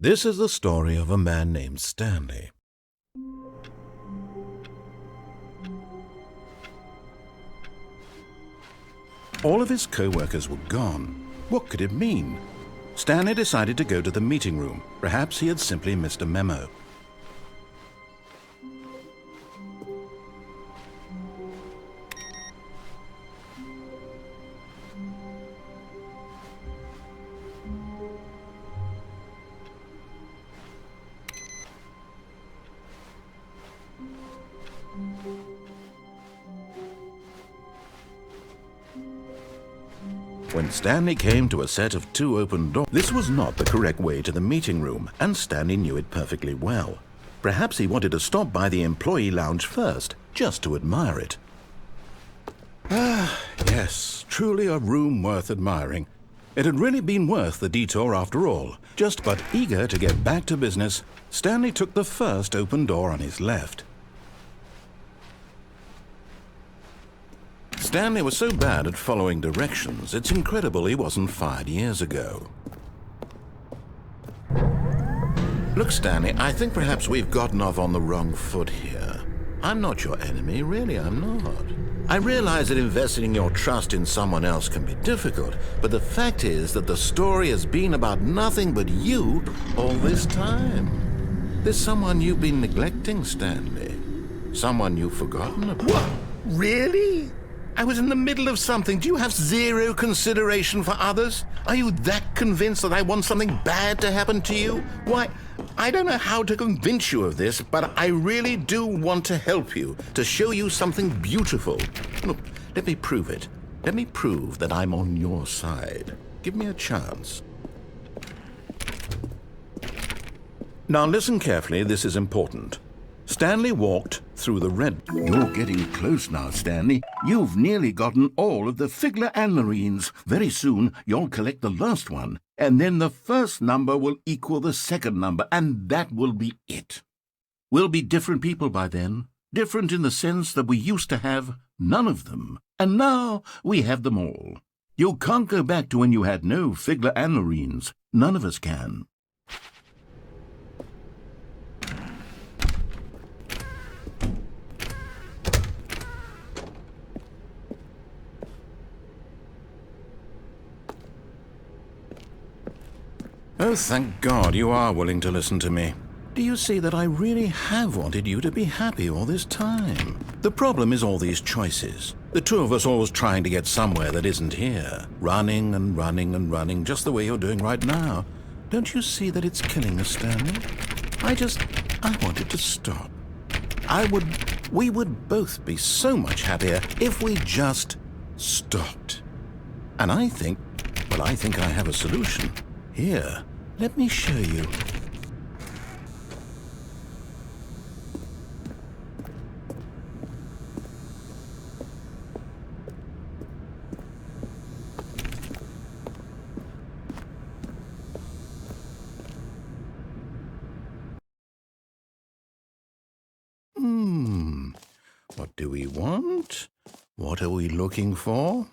This is the story of a man named Stanley. All of his co-workers were gone. What could it mean? Stanley decided to go to the meeting room. Perhaps he had simply missed a memo. When Stanley came to a set of 2 open doors, this was not the correct way to the meeting room, and Stanley knew it perfectly well. Perhaps he wanted to stop by the employee lounge first, just to admire it. Yes, truly a room worth admiring. It had really been worth the detour after all. Just but eager to get back to business, Stanley took the first open door on his left. Stanley was so bad at following directions, it's incredible he wasn't fired years ago. Look, Stanley, I think perhaps we've gotten off on the wrong foot here. I'm not your enemy, really, I'm not. I realize that investing your trust in someone else can be difficult, but the fact is that the story has been about nothing but you all this time. There's someone you've been neglecting, Stanley. Someone you've forgotten about. What? Really? I was in the middle of something. Do you have zero consideration for others? Are you that convinced that I want something bad to happen to you? Why, I don't know how to convince you of this, but I really do want to help you, to show you something beautiful. Look, let me prove it. Let me prove that I'm on your side. Give me a chance. Now listen carefully, this is important. Stanley walked through the red. You're getting close now, Stanley. You've nearly gotten all of the Figler and Marines. Very soon, you'll collect the last one, and then the first number will equal the second number, and that will be it. We'll be different people by then. Different in the sense that we used to have none of them, and now we have them all. You can't go back to when you had no Figler and Marines. None of us can. Oh, thank God you are willing to listen to me. Do you see that I really have wanted you to be happy all this time? The problem is all these choices. The two of us always trying to get somewhere that isn't here. Running and running and running, just the way you're doing right now. Don't you see that it's killing us, Stanley? I wanted to stop. We would both be so much happier if we just stopped. And I think I have a solution. Here, let me show you. What do we want? What are we looking for?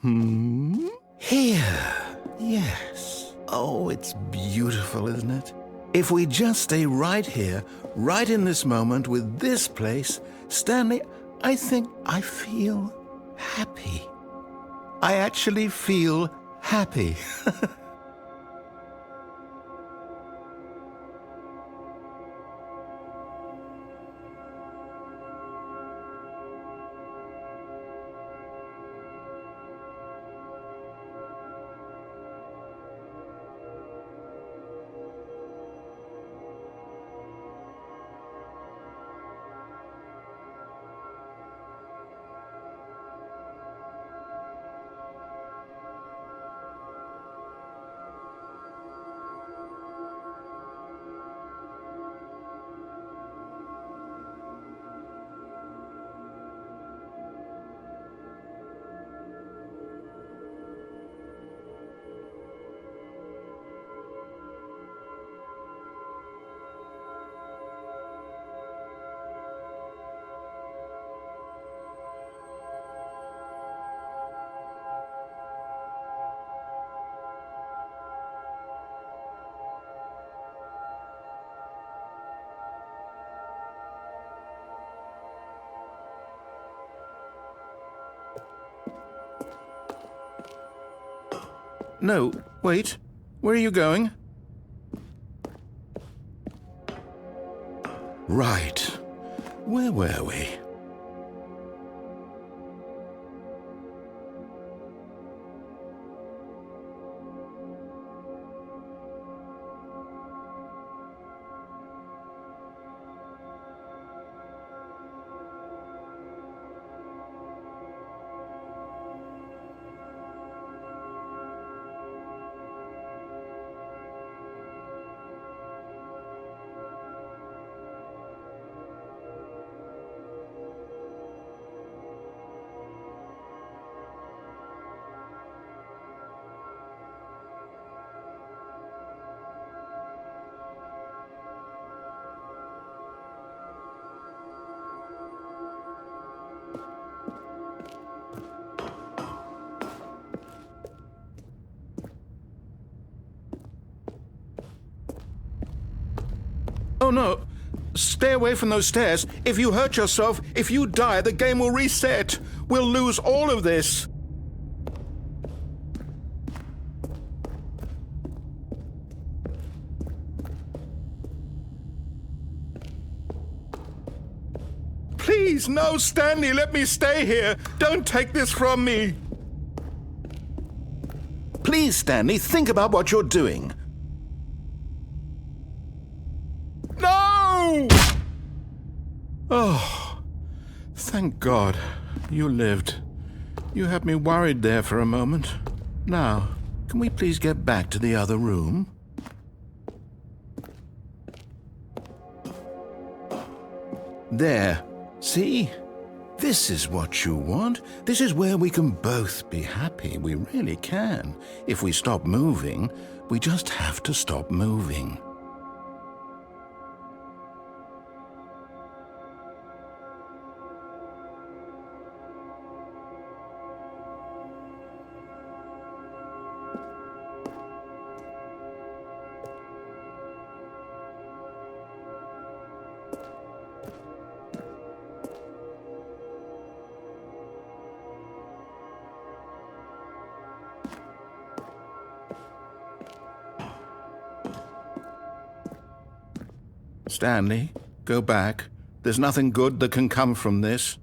Here. Yes. Oh, it's beautiful, isn't it? If we just stay right here, right in this moment with this place, Stanley, I think I feel happy. I actually feel happy. No, wait. Where are you going? Right. Where were we? Oh no! Stay away from those stairs. If you hurt yourself, if you die, the game will reset. We'll lose all of this. Please, no, Stanley, let me stay here. Don't take this from me. Please, Stanley, think about what you're doing. No! Oh, thank God you lived. You had me worried there for a moment. Now, can we please get back to the other room? There. See? This is what you want. This is where we can both be happy. We really can. If we stop moving, we just have to stop moving. Stanley, go back. There's nothing good that can come from this.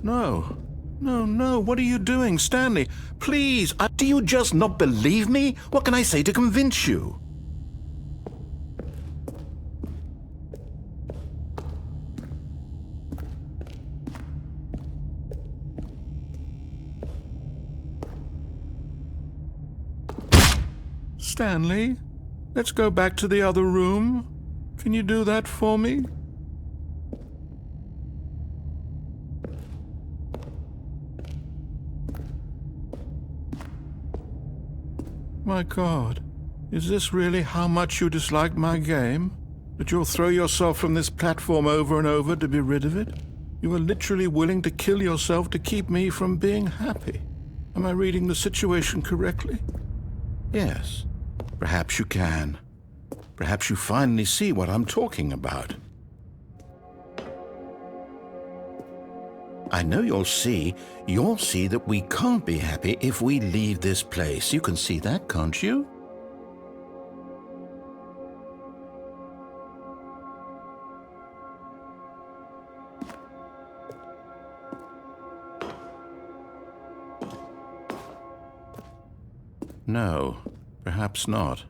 No. No, what are you doing, Stanley? Please, do you just not believe me? What can I say to convince you? Stanley, let's go back to the other room. Can you do that for me? My God, is this really how much you dislike my game? That you'll throw yourself from this platform over and over to be rid of it? You are literally willing to kill yourself to keep me from being happy. Am I reading the situation correctly? Yes. Perhaps you can. Perhaps you finally see what I'm talking about. I know you'll see that we can't be happy if we leave this place. You can see that, can't you? No, perhaps not.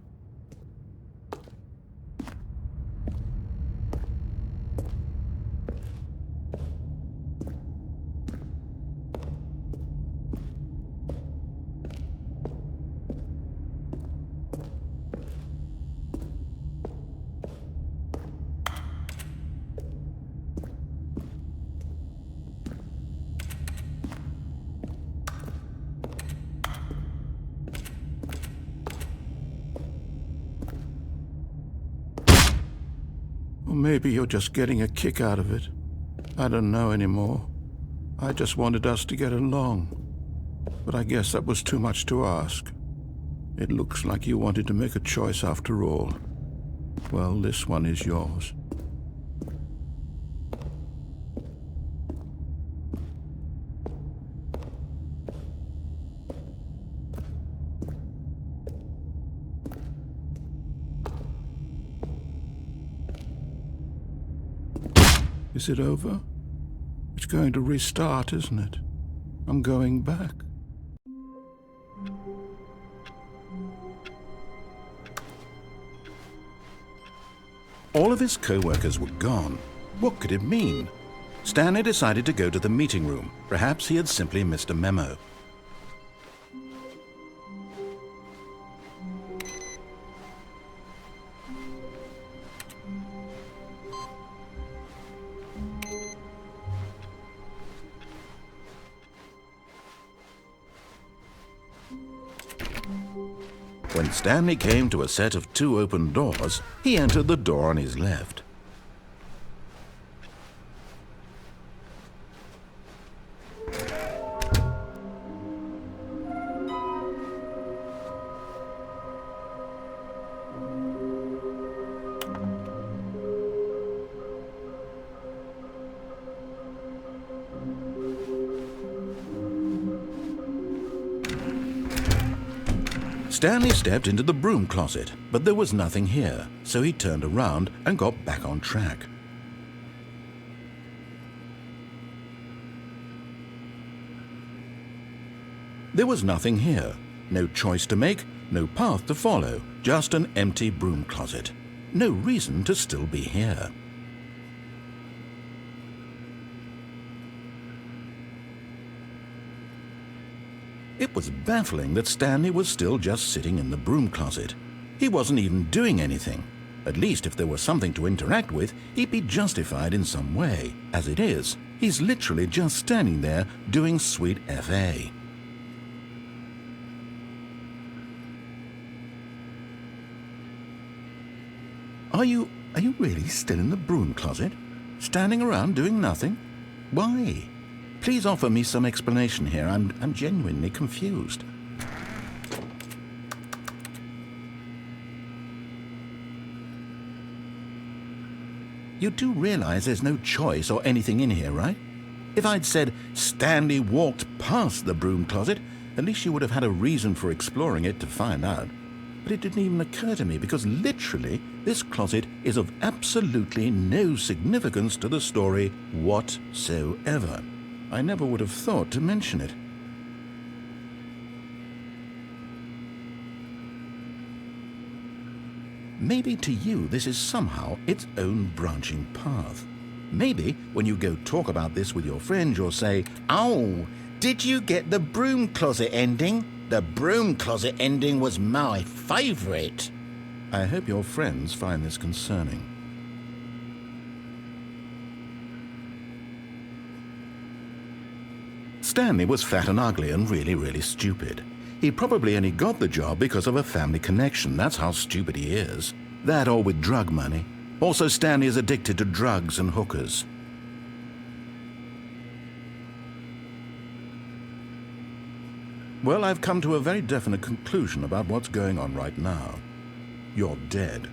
Or maybe you're just getting a kick out of it. I don't know anymore. I just wanted us to get along. But I guess that was too much to ask. It looks like you wanted to make a choice after all. Well, this one is yours. Is it over? It's going to restart, isn't it? I'm going back. All of his co-workers were gone. What could it mean? Stanley decided to go to the meeting room. Perhaps he had simply missed a memo. When Stanley came to a set of 2 open doors, he entered the door on his left. Stanley stepped into the broom closet, but there was nothing here, so he turned around and got back on track. There was nothing here. No choice to make, no path to follow, just an empty broom closet. No reason to still be here. It was baffling that Stanley was still just sitting in the broom closet. He wasn't even doing anything. At least if there was something to interact with, he'd be justified in some way. As it is, he's literally just standing there doing sweet FA. Are you really still in the broom closet? Standing around doing nothing? Why? Please offer me some explanation here. I'm genuinely confused. You do realize there's no choice or anything in here, right? If I'd said Stanley walked past the broom closet, at least you would have had a reason for exploring it to find out. But it didn't even occur to me because literally this closet is of absolutely no significance to the story whatsoever. I never would have thought to mention it. Maybe to you this is somehow its own branching path. Maybe when you go talk about this with your friends you'll say, "Oh, did you get the broom closet ending? The broom closet ending was my favorite." I hope your friends find this concerning. Stanley was fat and ugly and really stupid. He probably only got the job because of a family connection. That's how stupid he is. That or with drug money. Also, Stanley is addicted to drugs and hookers. Well, I've come to a very definite conclusion about what's going on right now. You're dead.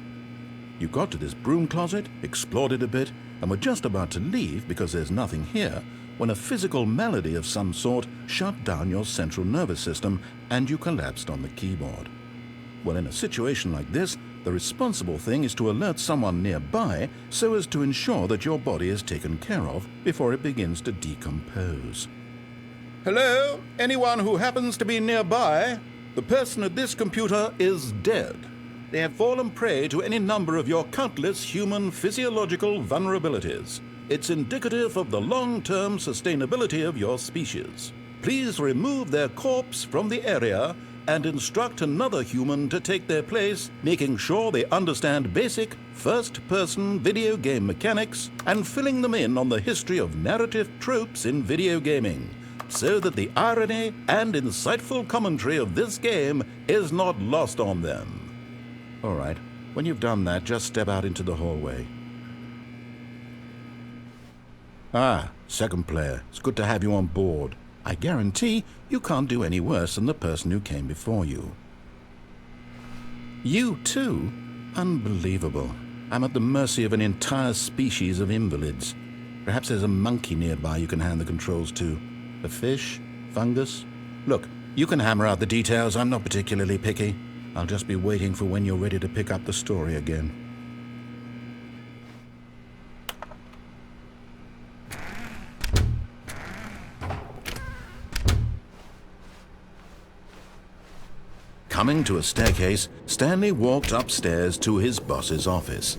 You got to this broom closet, explored it a bit, and were just about to leave because there's nothing here when a physical malady of some sort shut down your central nervous system and you collapsed on the keyboard. Well, in a situation like this, the responsible thing is to alert someone nearby so as to ensure that your body is taken care of before it begins to decompose. Hello? Anyone who happens to be nearby? The person at this computer is dead. They have fallen prey to any number of your countless human physiological vulnerabilities. It's indicative of the long-term sustainability of your species. Please remove their corpse from the area and instruct another human to take their place, making sure they understand basic first-person video game mechanics and filling them in on the history of narrative tropes in video gaming, so that the irony and insightful commentary of this game is not lost on them. All right, when you've done that, just step out into the hallway. Ah, second player, it's good to have you on board. I guarantee you can't do any worse than the person who came before you. You too? Unbelievable. I'm at the mercy of an entire species of invalids. Perhaps there's a monkey nearby you can hand the controls to. A fish? Fungus? Look, you can hammer out the details. I'm not particularly picky. I'll just be waiting for when you're ready to pick up the story again. Coming to a staircase, Stanley walked upstairs to his boss's office.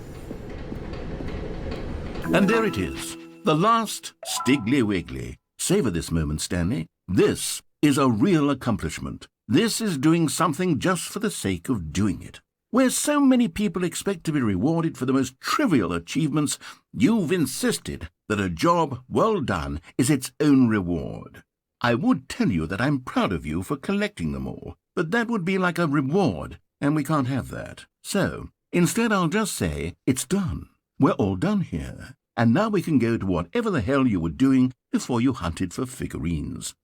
And there it is, the last Stiggly Wiggly. Savor this moment, Stanley. This is a real accomplishment. This is doing something just for the sake of doing it. Where so many people expect to be rewarded for the most trivial achievements, you've insisted that a job well done is its own reward. I would tell you that I'm proud of you for collecting them all, but that would be like a reward, and we can't have that. So, instead I'll just say, it's done. We're all done here, and now we can go to whatever the hell you were doing before you hunted for figurines.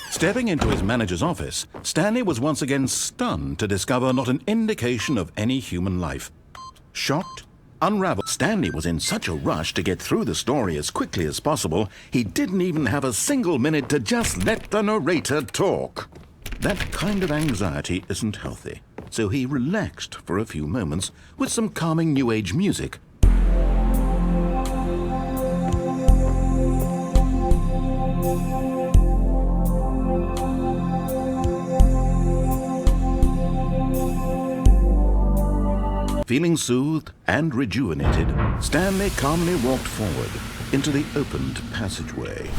Stepping into his manager's office, Stanley was once again stunned to discover not an indication of any human life. Shocked, unraveled, Stanley was in such a rush to get through the story as quickly as possible, he didn't even have a single minute to just let the narrator talk. That kind of anxiety isn't healthy, so he relaxed for a few moments with some calming New Age music. Feeling soothed and rejuvenated, Stanley calmly walked forward into the opened passageway.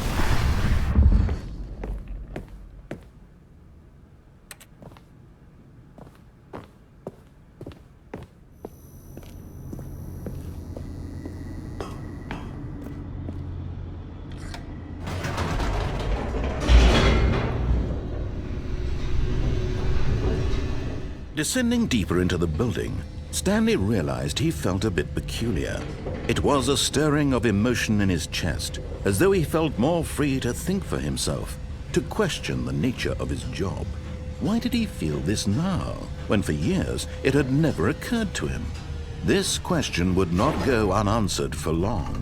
Descending deeper into the building, Stanley realized he felt a bit peculiar. It was a stirring of emotion in his chest, as though he felt more free to think for himself, to question the nature of his job. Why did he feel this now, when for years it had never occurred to him? This question would not go unanswered for long.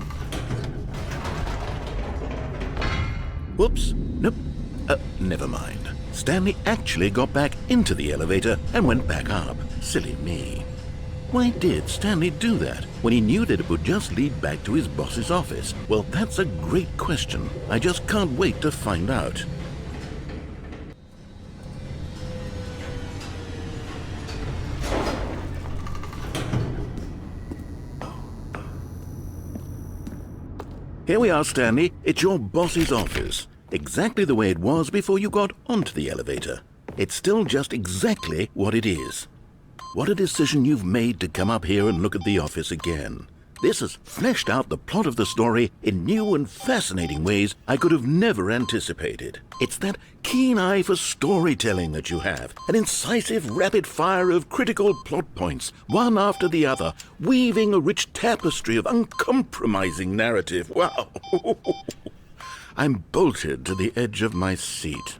Whoops, nope, never mind. Stanley actually got back into the elevator and went back up. Silly me. Why did Stanley do that when he knew that it would just lead back to his boss's office? Well, that's a great question. I just can't wait to find out. Here we are, Stanley. It's your boss's office. Exactly the way it was before you got onto the elevator. It's still just exactly what it is. What a decision you've made to come up here and look at the office again. This has fleshed out the plot of the story in new and fascinating ways I could have never anticipated. It's that keen eye for storytelling that you have, an incisive rapid fire of critical plot points, one after the other, weaving a rich tapestry of uncompromising narrative. Wow! I'm bolted to the edge of my seat.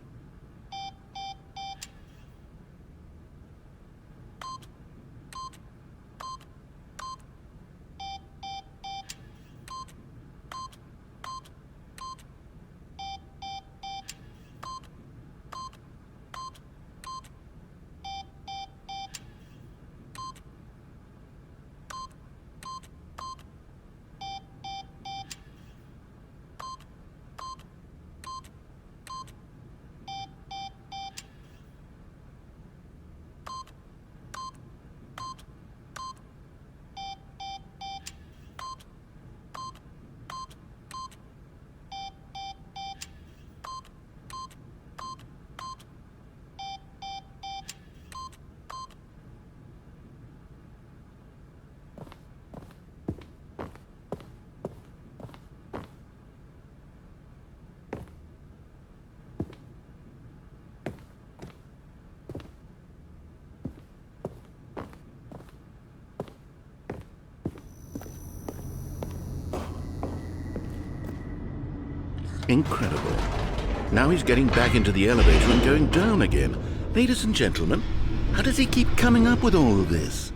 Incredible. Now he's getting back into the elevator and going down again. Ladies and gentlemen, how does he keep coming up with all of this?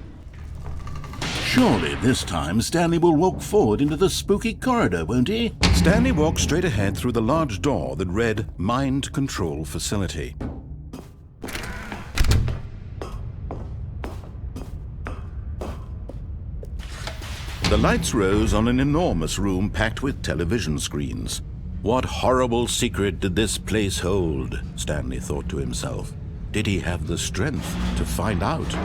Surely this time Stanley will walk forward into the spooky corridor, won't he? Stanley walked straight ahead through the large door that read Mind Control Facility. The lights rose on an enormous room packed with television screens. What horrible secret did this place hold? Stanley thought to himself. Did he have the strength to find out?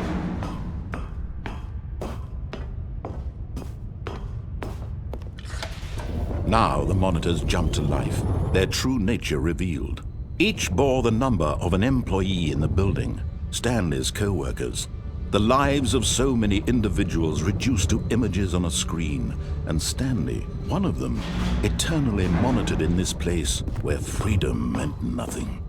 Now the monitors jumped to life, their true nature revealed. Each bore the number of an employee in the building, Stanley's co-workers. The lives of so many individuals reduced to images on a screen, and Stanley, one of them, eternally monitored in this place where freedom meant nothing.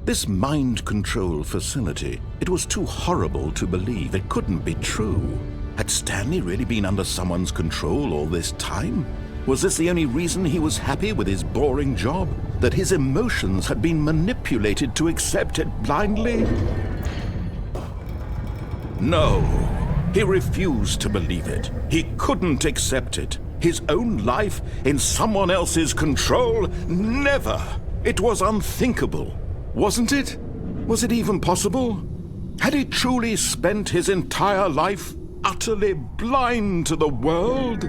This mind control facility, it was too horrible to believe. It couldn't be true. Had Stanley really been under someone's control all this time? Was this the only reason he was happy with his boring job? That his emotions had been manipulated to accept it blindly? No, he refused to believe it. He couldn't accept it. His own life in someone else's control? Never! It was unthinkable. Wasn't it? Was it even possible? Had he truly spent his entire life utterly blind to the world?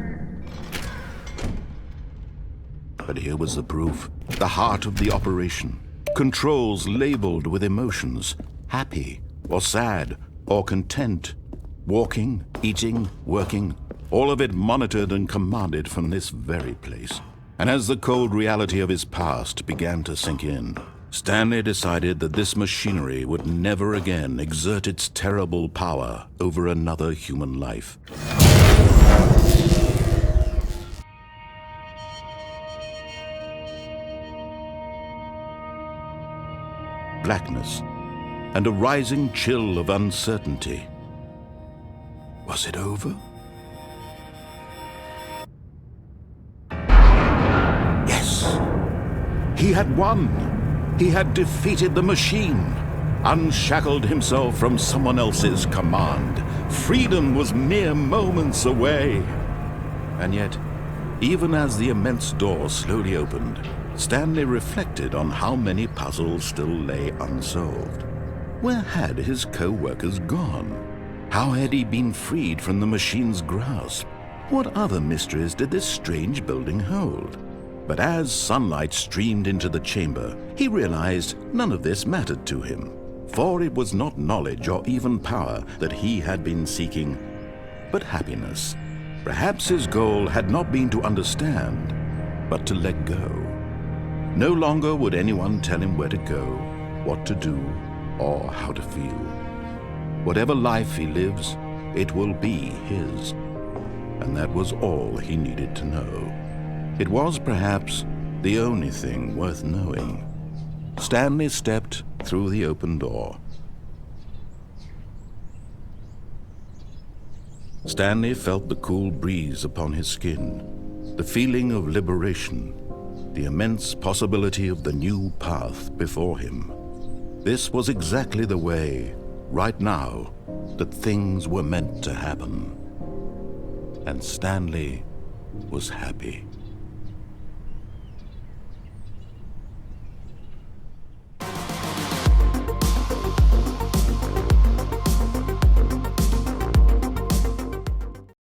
But here was the proof, the heart of the operation. Controls labeled with emotions, happy or sad or content. Walking, eating, working, all of it monitored and commanded from this very place. And as the cold reality of his past began to sink in, Stanley decided that this machinery would never again exert its terrible power over another human life. Blackness and a rising chill of uncertainty. Was it over? Yes! He had won! He had defeated the machine, unshackled himself from someone else's command. Freedom was mere moments away. And yet, even as the immense door slowly opened, Stanley reflected on how many puzzles still lay unsolved. Where had his co-workers gone? How had he been freed from the machine's grasp? What other mysteries did this strange building hold? But as sunlight streamed into the chamber, he realized none of this mattered to him, for it was not knowledge or even power that he had been seeking, but happiness. Perhaps his goal had not been to understand, but to let go. No longer would anyone tell him where to go, what to do, or how to feel. Whatever life he lives, it will be his. And that was all he needed to know. It was perhaps the only thing worth knowing. Stanley stepped through the open door. Stanley felt the cool breeze upon his skin, the feeling of liberation, the immense possibility of the new path before him. This was exactly the way, right now, that things were meant to happen. And Stanley was happy.